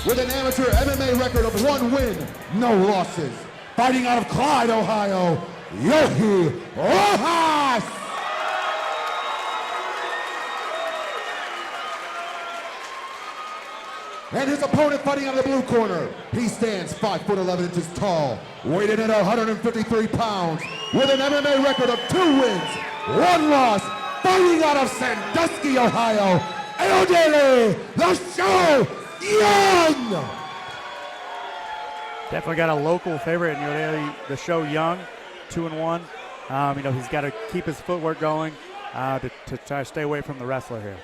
with an amateur MMA record of 1 win, no losses. Fighting out of Clyde, Ohio, Yohe Rojas! And his opponent fighting out of the blue corner. He stands 5'11" tall, weighted in at 153 pounds, with an MMA record of 2 wins, 1 loss, fighting out of Sandusky, Ohio, Ayodele Young! Definitely got a local favorite in the show, Young, 2-1. He's got to keep his footwork going to try to stay away from the wrestler here.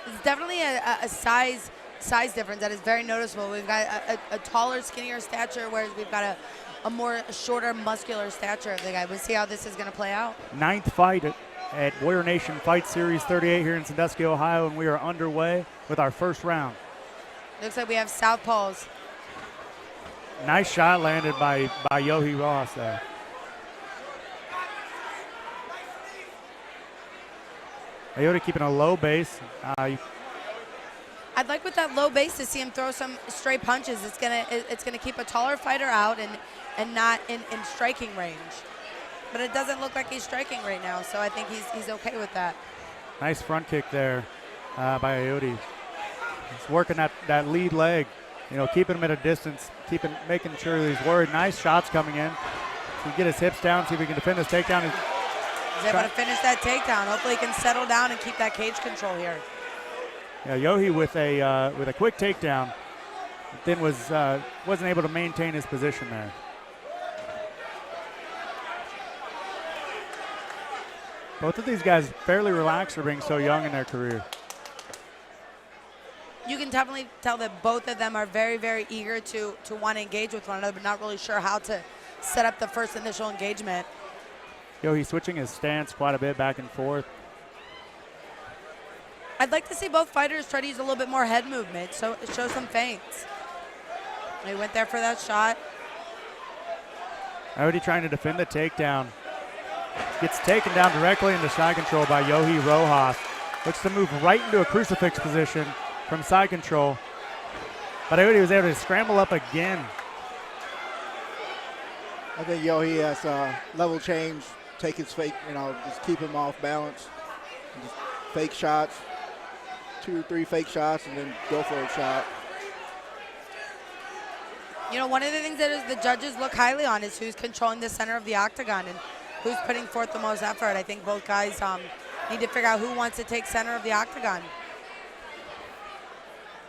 It's definitely a size difference that is very noticeable. We've got a taller, skinnier stature, whereas we've got a more shorter, muscular stature of the guy. We'll see how this is going to play out. 9th fight at Warrior Nation Fight Series 38 here in Sandusky, Ohio, and we are underway with our first round. Looks like we have southpaws. Nice shot landed by Yohe Rojas there. Ayodele keeping a low base. I'd like with that low base to see him throw some straight punches. It's gonna keep a taller fighter out and not in striking range. But it doesn't look like he's striking right now, so I think he's okay with that. Nice front kick there by Ayodele. He's working that lead leg, keeping him at a distance, making sure that he's worried. Nice shots coming in. So get his hips down, see if he can defend this takedown. He's able to finish that takedown. Hopefully he can settle down and keep that cage control here. Yeah, Yohe with a quick takedown, then wasn't able to maintain his position there. Both of these guys fairly relaxed for being so young in their career. You can definitely tell that both of them are very, very eager to want to engage with one another, but not really sure how to set up the first initial engagement. Yohe switching his stance quite a bit back and forth. I'd like to see both fighters try to use a little bit more head movement, so show some feints. He went there for that shot. Already trying to defend the takedown. Gets taken down directly into side control by Yohe Rojas. Looks to move right into a crucifix position from side control. But Ayodele was able to scramble up again. I think Yohe has level change, take his fake, just keep him off balance. Just fake shots, 2 or 3 fake shots, and then go for a shot. One of the things that the judges look highly on is who's controlling the center of the octagon and who's putting forth the most effort. I think both guys need to figure out who wants to take center of the octagon.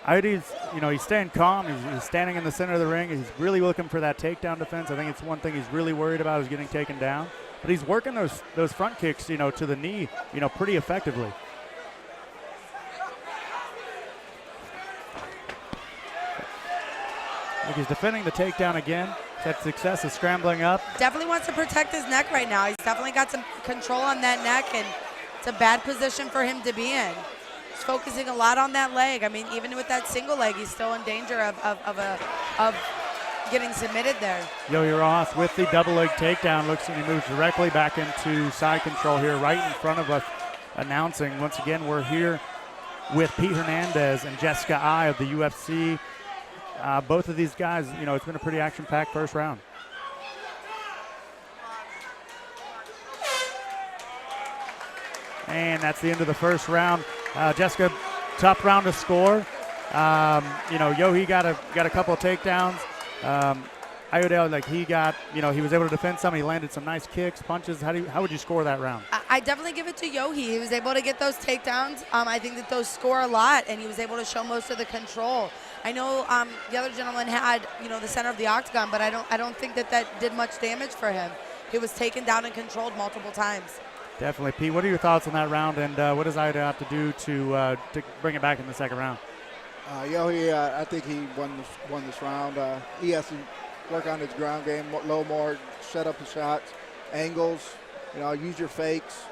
Ayodele's, he's staying calm. He's standing in the center of the ring. He's really looking for that takedown defense. I think it's one thing he's really worried about is getting taken down. But he's working those front kicks, to the knee, pretty effectively. He's defending the takedown again. That success is scrambling up. Definitely wants to protect his neck right now. He's definitely got some control on that neck, and it's a bad position for him to be in. He's focusing a lot on that leg. I mean, even with that single leg, he's still in danger of getting submitted there. Yohe Rojas with the double leg takedown. Looks like he moves directly back into side control here, right in front of us, announcing once again we're here with Pete Hernandez and Jessica I of the UFC. Both of these guys, it's been a pretty action-packed first round. And that's the end of the first round. Jessica, tough round to score. Yohe got a couple of takedowns. Ayodele, he was able to defend some. He landed some nice kicks, punches. How would you score that round? I definitely give it to Yohe. He was able to get those takedowns. I think that those score a lot, and he was able to show most of the control. I know the other gentleman had, the center of the octagon, but I don't think that did much damage for him. He was taken down and controlled multiple times. Definitely, Pete. What are your thoughts on that round, and what does Ayodele have to do to bring it back in the second round? Yohe, I think he won this round. He has to work on his ground game, low more, set up his shots, angles, use your fakes.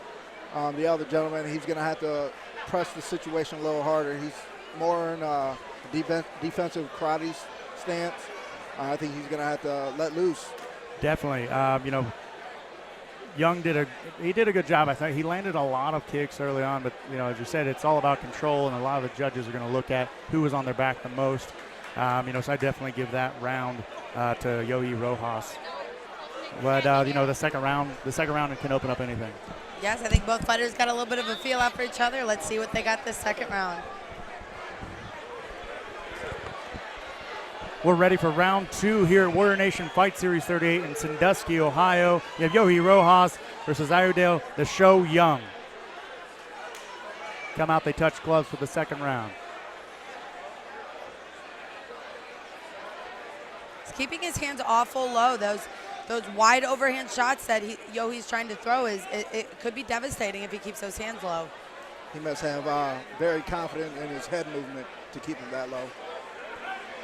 The other gentleman, he's going to have to press the situation a little harder. He's more in a defensive karate stance. I think he's going to have to let loose. Definitely. Young did a good job. I think he landed a lot of kicks early on, but as you said, it's all about control, and a lot of the judges are going to look at who was on their back the most. So I definitely give that round to Yohe Rojas. But the second round can open up anything. Yes, I think both fighters got a little bit of a feel out for each other. Let's see what they got this second round. We're ready for round 2 here at Warrior Nation Fight Series 38 in Sandusky, Ohio. You have Yohe Rojas versus Ayodele Young. Come out, they touch gloves for the second round. He's keeping his hands awful low. Those wide overhand shots that Yohe's trying to throw, it could be devastating if he keeps those hands low. He must have very confident in his head movement to keep him that low.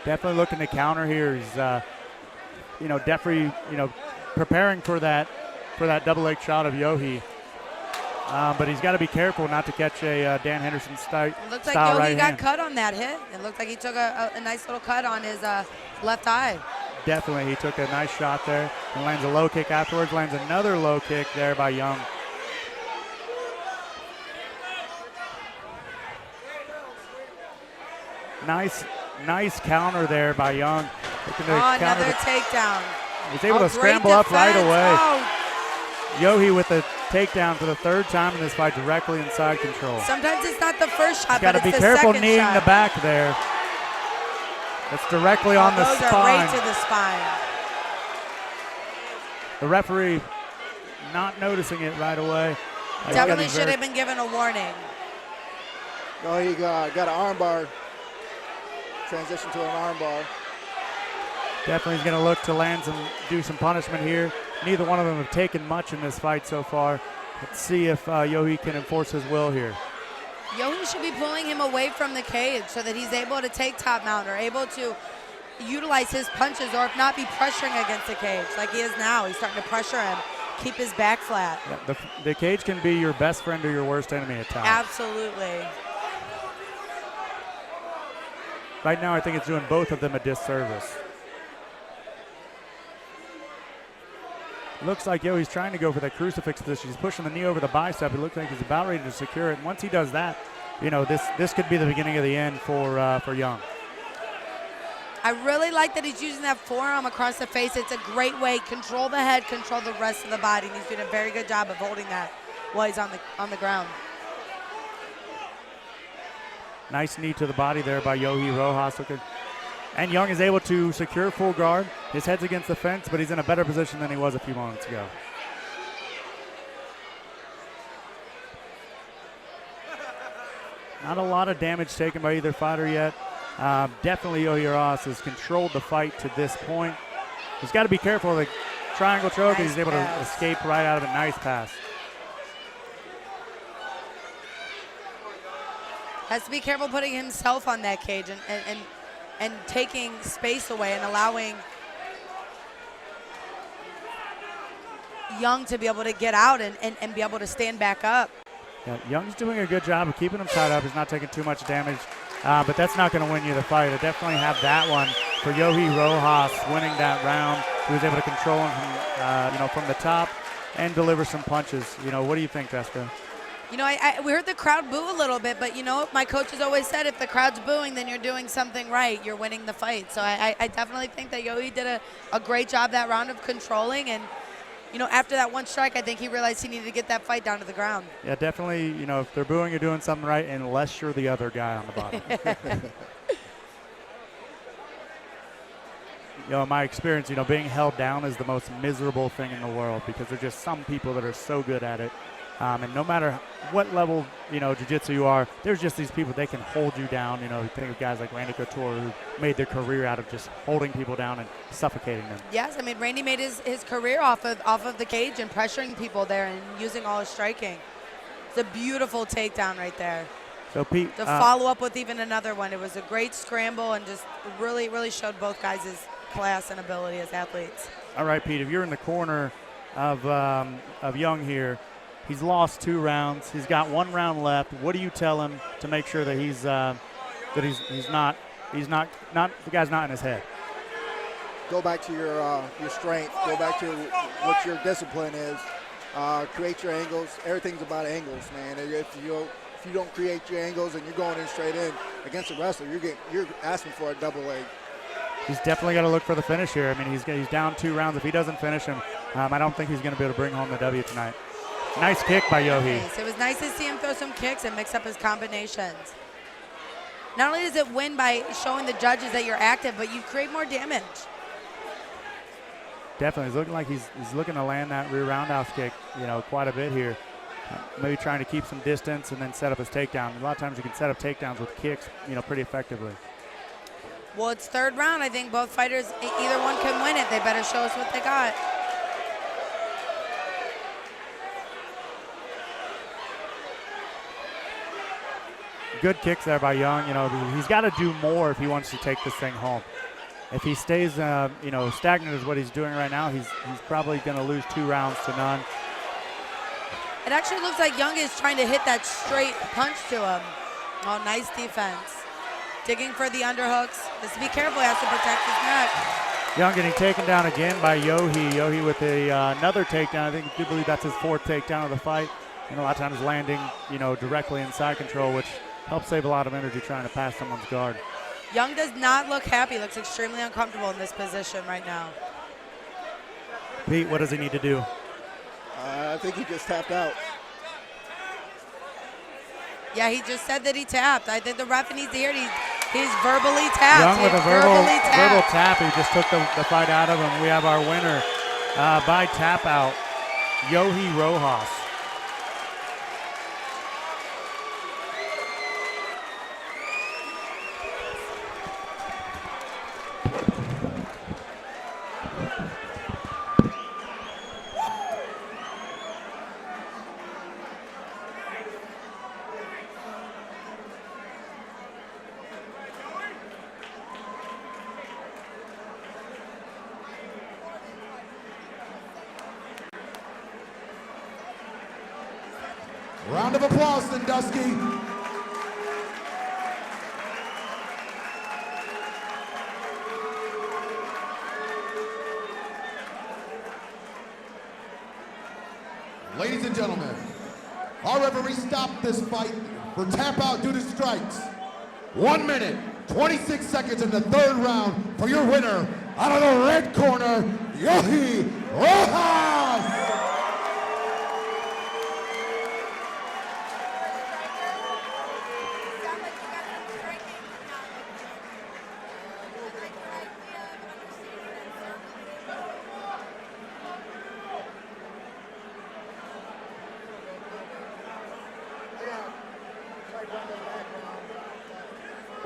Definitely looking to counter here. He's, definitely, preparing for that double leg shot of Yohe. But he's got to be careful not to catch a Dan Henderson style right hand. It looks like Yohe got cut on that hit. It looked like he took a nice little cut on his left eye. Definitely, he took a nice shot there and lands a low kick afterwards, lands another low kick there by Young. Nice counter there by Young. Another takedown. He's able to scramble up right away. Oh. Yohe with the takedown for the third time in this fight, directly inside control. Sometimes it's not the first shot, but it's the second shot. Got to be careful kneeing the back there. That's directly on the spine. Those are right to the spine. The referee not noticing it right away. Definitely should have been given a warning. Oh, he got an armbar. Transition to an armbar. Definitely he's going to look to do some punishment here. Neither one of them have taken much in this fight so far. Let's see if Yohe can enforce his will here. Yohe should be pulling him away from the cage so that he's able to take top mount or able to utilize his punches, or if not, be pressuring against the cage like he is now. He's starting to pressure him, keep his back flat. Yeah, the cage can be your best friend or your worst enemy at times. Absolutely. Right now, I think it's doing both of them a disservice. Looks like Yohe's trying to go for that crucifix position. He's pushing the knee over the bicep. It looks like he's about ready to secure it. And once he does that, this could be the beginning of the end for Young. I really like that he's using that forearm across the face. It's a great way. Control the head, control the rest of the body. And he's doing a very good job of holding that while he's on the ground. Nice knee to the body there by Yohe Rojas. And Young is able to secure full guard. His head's against the fence, but he's in a better position than he was a few moments ago. Not a lot of damage taken by either fighter yet. Definitely Yohe Rojas has controlled the fight to this point. He's got to be careful of the triangle choke. Nice he's able to escape right out of it. Nice pass. Has to be careful putting himself on that cage and taking space away and allowing Young to be able to get out and be able to stand back up. Yeah, Young's doing a good job of keeping him tied up. He's not taking too much damage, but that's not going to win you the fight. I definitely have that one for Yohe Rojas winning that round. He was able to control him from the top and deliver some punches. What do you think, Jessica? We heard the crowd boo a little bit, but my coach has always said if the crowd's booing, then you're doing something right. You're winning the fight. So I definitely think that Yohe did a great job that round of controlling. And, after that one strike, I think he realized he needed to get that fight down to the ground. Yeah, definitely, if they're booing, you're doing something right, unless you're the other guy on the bottom. In my experience, being held down is the most miserable thing in the world because there's just some people that are so good at it. And no matter what level, jiu-jitsu you are, there's just these people, they can hold you down. You think of guys like Randy Couture who made their career out of just holding people down and suffocating them. Yes, Randy made his career off of the cage and pressuring people there and using all his striking. It's a beautiful takedown right there. So Pete, to follow up with even another one, it was a great scramble and just really, really showed both guys' class and ability as athletes. All right, Pete, if you're in the corner of Young here, he's lost 2 rounds. He's got 1 round left. What do you tell him to make sure that he's not the guy's not in his head? Go back to your strength. Go back to what your discipline is. Create your angles. Everything's about angles, man. If if you don't create your angles and you're going in straight in against a wrestler, you're asking for a double leg. He's definitely got to look for the finish here. I mean, he's down 2 rounds. If he doesn't finish him, I don't think he's going to be able to bring home the W tonight. Nice kick by Yohe. Nice. It was nice to see him throw some kicks and mix up his combinations. Not only does it win by showing the judges that you're active, but you create more damage. Definitely. He's looking like he's looking to land that rear roundhouse kick, quite a bit here. Maybe trying to keep some distance and then set up his takedown. A lot of times you can set up takedowns with kicks, pretty effectively. Well, it's 3rd round. I think both fighters, either one can win it. They better show us what they got. Good kicks there by Young. He's got to do more if he wants to take this thing home. If he stays, stagnant as what he's doing right now, he's probably going to lose 2 rounds to none. It actually looks like Young is trying to hit that straight punch to him. Oh, nice defense. Digging for the underhooks. Just be careful, he has to protect his neck. Young getting taken down again by Yohe. Yohe with another takedown. I do believe that's his 4th takedown of the fight. And a lot of times landing, directly in side control, which helps save a lot of energy trying to pass someone's guard. Young does not look happy. Looks extremely uncomfortable in this position right now. Pete, what does he need to do? I think he just tapped out. Yeah, he just said that he tapped. I think the ref needs to hear it. He's verbally tapped. Young with a verbal tap. He just took the fight out of him. We have our winner by tap out, Yohe Rojas. Round of applause, Sandusky. Ladies and gentlemen, our referee stopped this fight for tap out due to strikes. 1 minute, 26 seconds in the 3rd round for your winner, out of the red corner, Yohe Rojas.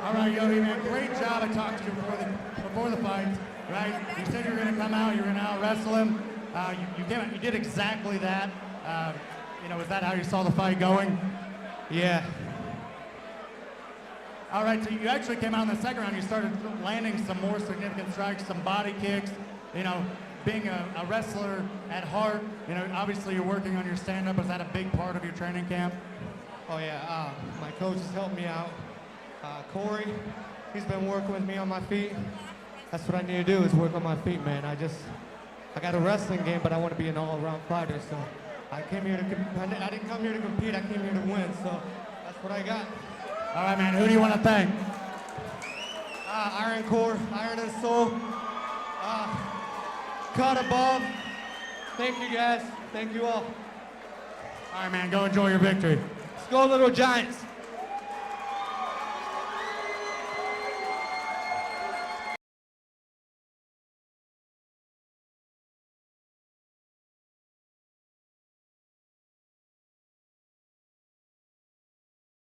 All right, Yohe, man, great job. I talked to you before the fight, right? You said you were going to come out, you were going to out wrestle him. You came out, you did exactly that. Was that how you saw the fight going? Yeah. All right, so you actually came out in the 2nd round. You started landing some more significant strikes, some body kicks. Being a wrestler at heart, obviously you're working on your stand-up. Is that a big part of your training camp? Oh yeah, my coach has helped me out. Corey, he's been working with me on my feet. That's what I need to do, is work on my feet, man. I got a wrestling game, but I want to be an all-around fighter, so I didn't come here to compete, I came here to win, so that's what I got. All right, man, who do you want to thank? Iron Core, Iron and Soul, Cut Above. Thank you, guys. Thank you all. All right, man, go enjoy your victory. Let's go, Little Giants.